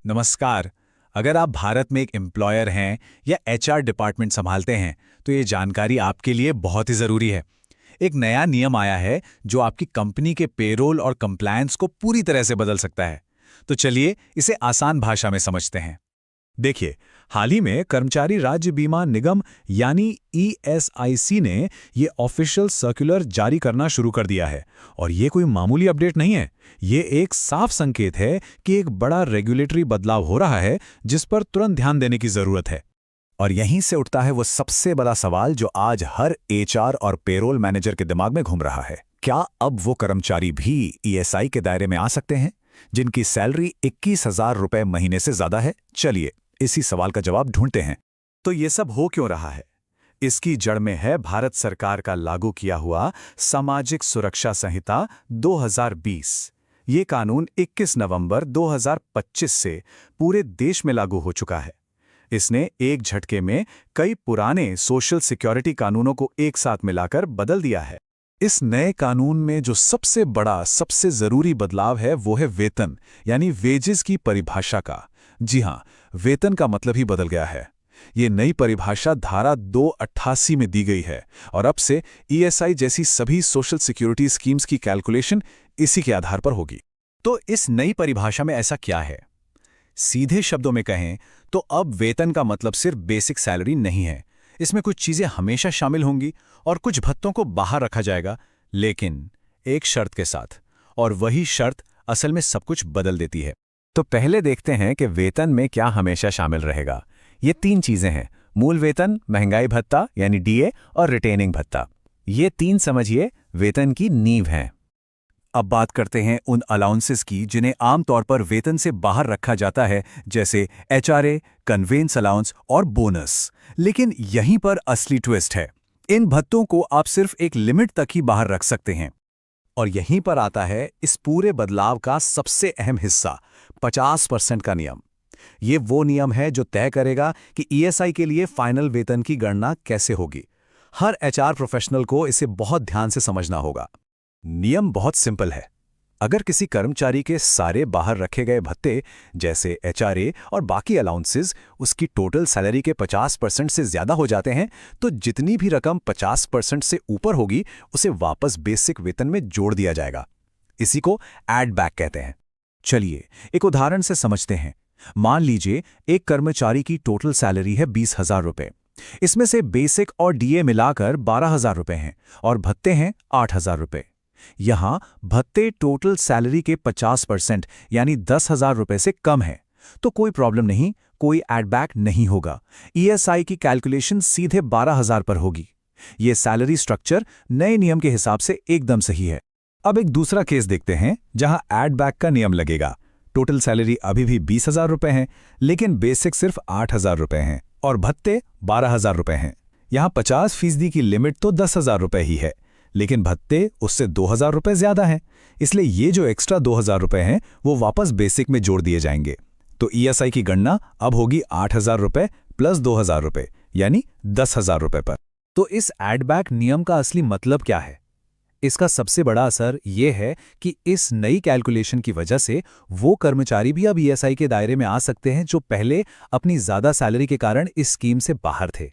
नमस्कार। अगर आप भारत में एक एम्प्लॉयर हैं या एचआर डिपार्टमेंट संभालते हैं तो ये जानकारी आपके लिए बहुत ही ज़रूरी है। एक नया नियम आया है जो आपकी कंपनी के पेरोल और कंप्लायंस को पूरी तरह से बदल सकता है। तो चलिए इसे आसान भाषा में समझते हैं। देखिए, हाल ही में कर्मचारी राज्य बीमा निगम यानी ईएसआईसी ने ये ऑफिशियल सर्कुलर जारी करना शुरू कर दिया है। और ये कोई मामूली अपडेट नहीं है, ये एक साफ संकेत है कि एक बड़ा रेगुलेटरी बदलाव हो रहा है जिस पर तुरंत ध्यान देने की जरूरत है। और यहीं से उठता है वो सबसे बड़ा सवाल जो आज हर एचआर और पेरोल मैनेजर के दिमाग में घूम रहा है। क्या अब वो कर्मचारी भी ईएसआई के दायरे में आ सकते हैं जिनकी सैलरी 21,000 रुपए महीने से ज्यादा है? चलिए इसी सवाल का जवाब ढूंढते हैं। तो ये सब हो क्यों रहा है? इसकी जड़ में है भारत सरकार का लागू किया हुआ सामाजिक सुरक्षा संहिता 2020। ये कानून 21 नवंबर 2025 से पूरे देश में लागू हो चुका है। इसने एक झटके में कई पुराने सोशल सिक्योरिटी कानूनों को एक साथ मिलाकर बदल दिया है। इस नए कानून में जो सबसे बड़ा, सबसे जरूरी बदलाव है वो है वेतन यानी वेजेस की परिभाषा का। जी हां, वेतन का मतलब ही बदल गया है। ये नई परिभाषा धारा 288 में दी गई है और अब से ईएसआई जैसी सभी सोशल सिक्योरिटी स्कीम्स की कैलकुलेशन इसी के आधार पर होगी। तो इस नई परिभाषा में ऐसा क्या है? सीधे शब्दों में कहें तो अब वेतन का मतलब सिर्फ बेसिक सैलरी नहीं है। इसमें कुछ चीजें हमेशा शामिल होंगी और कुछ भत्तों को बाहर रखा जाएगा, लेकिन एक शर्त के साथ। और वही शर्त असल में सब कुछ बदल देती है। तो पहले देखते हैं कि वेतन में क्या हमेशा शामिल रहेगा। ये 3 चीजें हैं: मूल वेतन, महंगाई भत्ता यानी डीए और रिटेनिंग भत्ता। ये 3 समझिए वेतन की नींव हैं। अब बात करते हैं उन अलाउंसेस की जिन्हें आमतौर पर वेतन से बाहर रखा जाता है, जैसे एचआरए, कन्वेंस अलाउंस और बोनस। लेकिन यहीं पर असली ट्विस्ट है। इन भत्तों को आप सिर्फ एक लिमिट तक ही बाहर रख सकते हैं। और यहीं पर आता है इस पूरे बदलाव का सबसे अहम हिस्सा, 50% का नियम। ये वो नियम है जो तय करेगा कि ईएसआई के लिए फाइनल वेतन की गणना कैसे होगी। हर एचआर प्रोफेशनल को इसे बहुत ध्यान से समझना होगा। नियम बहुत सिंपल है। अगर किसी कर्मचारी के सारे बाहर रखे गए भत्ते जैसे एचआरए और बाकी अलाउंसेस उसकी टोटल सैलरी के 50% से ज्यादा हो जाते हैं, तो जितनी भी रकम 50% से ऊपर होगी उसे वापस बेसिक वेतन में जोड़ दिया जाएगा। इसी को एड बैक कहते हैं। चलिए एक उदाहरण से समझते हैं। मान लीजिए एक कर्मचारी की टोटल सैलरी है 20,000 रुपए। इसमें से बेसिक और डीए मिलाकर 12,000 रुपए हैं और भत्ते हैं 8,000 रुपए। यहां भत्ते टोटल सैलरी के 50% यानी 10,000 रुपए से कम है, तो कोई प्रॉब्लम नहीं, कोई एड बैक नहीं होगा। ईएसआई की कैलकुलेशन सीधे 12,000 पर होगी। यह सैलरी स्ट्रक्चर नए नियम के हिसाब से एकदम सही है। अब एक दूसरा केस देखते हैं जहां एड बैक का नियम लगेगा। टोटल सैलरी अभी भी 20,000 रुपए है, लेकिन बेसिक सिर्फ 8,000 रुपए हैं और भत्ते 12,000 रुपए हैं। यहां 50% की लिमिट तो 10,000 रुपए ही है, लेकिन भत्ते उससे 2,000 रुपए ज्यादा हैं। इसलिए ये जो एक्स्ट्रा 2,000 रुपए हैं वो वापस बेसिक में जोड़ दिए जाएंगे। तो ईएसआई की गणना अब होगी 8,000 रुपए प्लस 2,000 रुपए यानी 10,000 रुपए पर। तो इस एड बैक नियम का असली मतलब क्या है? इसका सबसे बड़ा असर यह है कि इस नई कैलकुलेशन की वजह से वो कर्मचारी भी अब ईएसआई के दायरे में आ सकते हैं जो पहले अपनी ज्यादा सैलरी के कारण इस स्कीम से बाहर थे।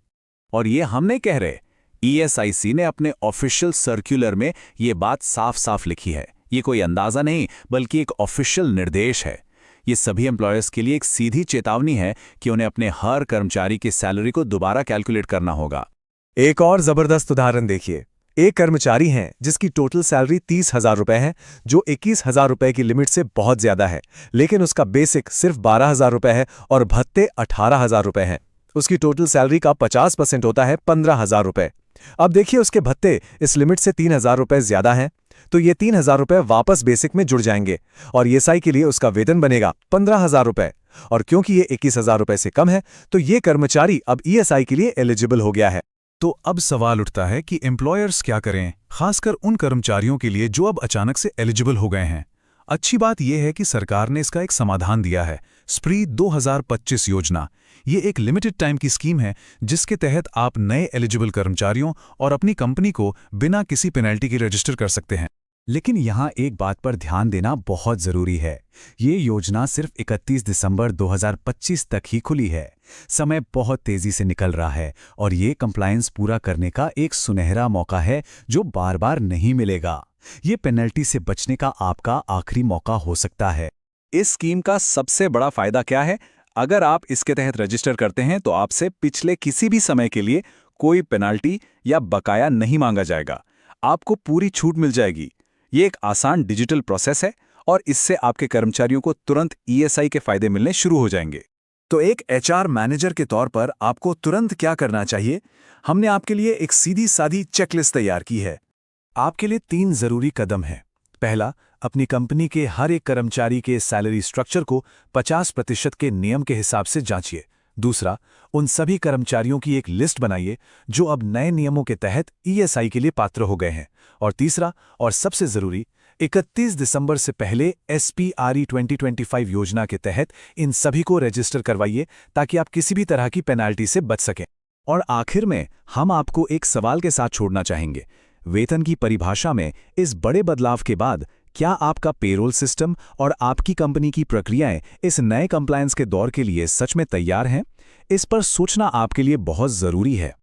और ये हम नहीं कह रहे, ईएसआईसी ने अपने ऑफिशियल सर्कुलर में ये बात साफ साफ लिखी है। ये कोई अंदाजा नहीं बल्कि एक ऑफिशियल निर्देश है। ये सभी एम्प्लॉयर्स के लिए एक सीधी चेतावनी है कि उन्हें अपने हर कर्मचारी की सैलरी को दोबारा कैलकुलेट करना होगा। एक और जबरदस्त उदाहरण देखिए। एक कर्मचारी हैं जिसकी टोटल सैलरी 30,000 रुपए है, जो 21,000 रुपए की लिमिट से बहुत ज्यादा है, लेकिन उसका बेसिक सिर्फ 12,000 रुपए है और भत्ते 18,000 रुपए हैं। उसकी टोटल सैलरी का 50% होता है 15,000 रुपए। अब देखिए उसके भत्ते इस लिमिट से 3,000 रुपए ज्यादा हैं, तो ये 3,000 रुपए वापस बेसिक में जुड़ जाएंगे और ईएसआई के लिए उसका वेतन बनेगा 15,000 रुपए। और क्योंकि ये 21,000 रुपए से कम है, तो ये कर्मचारी अब ईएसआई के लिए एलिजिबल हो गया है। तो अब सवाल उठता है कि एम्प्लॉयर्स क्या करें, खासकर उन कर्मचारियों के लिए जो अब अचानक से एलिजिबल हो गए हैं। अच्छी बात यह है कि सरकार ने इसका एक समाधान दिया है, स्प्री 2025 योजना। ये एक लिमिटेड टाइम की स्कीम है जिसके तहत आप नए एलिजिबल कर्मचारियों और अपनी कंपनी को बिना किसी पेनल्टी के रजिस्टर कर सकते हैं। लेकिन यहाँ एक बात पर ध्यान देना बहुत जरूरी है। ये योजना सिर्फ 31 दिसंबर 2025 तक ही खुली है। समय बहुत तेजी से निकल रहा है और ये कंप्लायंस पूरा करने का एक सुनहरा मौका है जो बार बार नहीं मिलेगा। ये पेनल्टी से बचने का आपका आखिरी मौका हो सकता है। इस स्कीम का सबसे बड़ा फायदा क्या है? अगर आप इसके तहत रजिस्टर करते हैं तो आपसे पिछले किसी भी समय के लिए कोई पेनाल्टी या बकाया नहीं मांगा जाएगा। आपको पूरी छूट मिल जाएगी। ये एक आसान डिजिटल प्रोसेस है और इससे आपके कर्मचारियों को तुरंत ईएसआई के फायदे मिलने शुरू हो जाएंगे। तो एक एचआर मैनेजर के तौर पर आपको तुरंत क्या करना चाहिए? हमने आपके लिए एक सीधी सादी चेकलिस्ट तैयार की है। आपके लिए 3 जरूरी कदम हैं। पहला, अपनी कंपनी के हर एक कर्मचारी के सैलरी स्ट्रक्चर को 50% के नियम के हिसाब से जांचिए। दूसरा, उन सभी कर्मचारियों की एक लिस्ट बनाइए जो अब नए नियमों के तहत ईएसआई के लिए पात्र हो गए हैं। और तीसरा और सबसे जरूरी, 31 दिसंबर से पहले एसपीआरई 2025 योजना के तहत इन सभी को रजिस्टर करवाइए ताकि आप किसी भी तरह की पेनाल्टी से बच सकें। और आखिर में हम आपको एक सवाल के साथ छोड़ना चाहेंगे। वेतन की परिभाषा में इस बड़े बदलाव के बाद क्या आपका पेरोल सिस्टम और आपकी कंपनी की प्रक्रियाएं इस नए कंप्लायंस के दौर के लिए सच में तैयार हैं? इस पर सोचना आपके लिए बहुत जरूरी है।